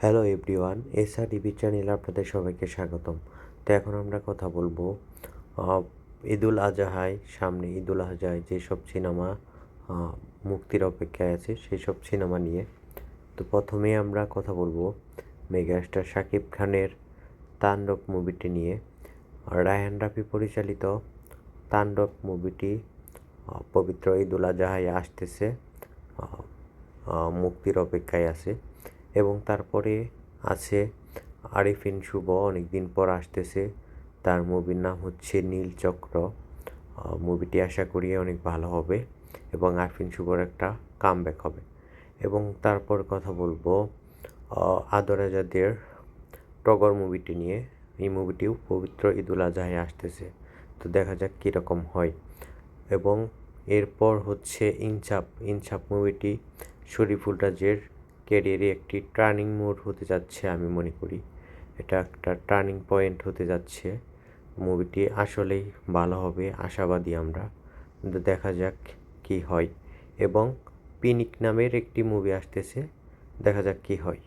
Hello everyone, SR TV চ্যানেলে আপনাদের সবাইকে স্বাগতম। তো এখন আমরা কথা বলবো ঈদুল আজহায়, সামনে ঈদুল আজহায় যেসব সিনেমা মুক্তির অপেক্ষায় আছে সেই সব সিনেমা নিয়ে। তো প্রথমেই আমরা কথা বলবো মেগাস্টার শাকিব খানের তাণ্ডব মুভিটি নিয়ে। রায়হান রাফি পরিচালিত তাণ্ডব মুভিটি পবিত্র ঈদুল আজহায় আসতেছে, মুক্তির অপেক্ষায় আছে। এবং তারপরে আছে আরিফিন শুভ, অনেকদিন পর আসতেছে, তার মুভির নাম হচ্ছে নীলচক্র। মুভিটি আশা করি অনেক ভালো হবে এবং আরিফিন শুভর একটা কামব্যাক হবে। এবং তারপর কথা বলবো আদর আজাদের টগর মুভিটি নিয়ে। এই মুভিটিও পবিত্র ঈদুল আজহায় আসতেছে, তো দেখা যাক কীরকম হয়। এবং এরপর হচ্ছে ইনসাফ মুভিটি শরীফুল রাজের ক্যারিয়ারে একটি টার্নিং মোড হতে যাচ্ছে, আমি মনে করি এটা একটা টার্নিং পয়েন্ট হতে যাচ্ছে। মুভিটি আসলেই ভালো হবে, আশাবাদী আমরা, কিন্তু দেখা যাক কি হয়। এবং পিনিক নামের একটি মুভি আসতেছে, দেখা যাক কি হয়।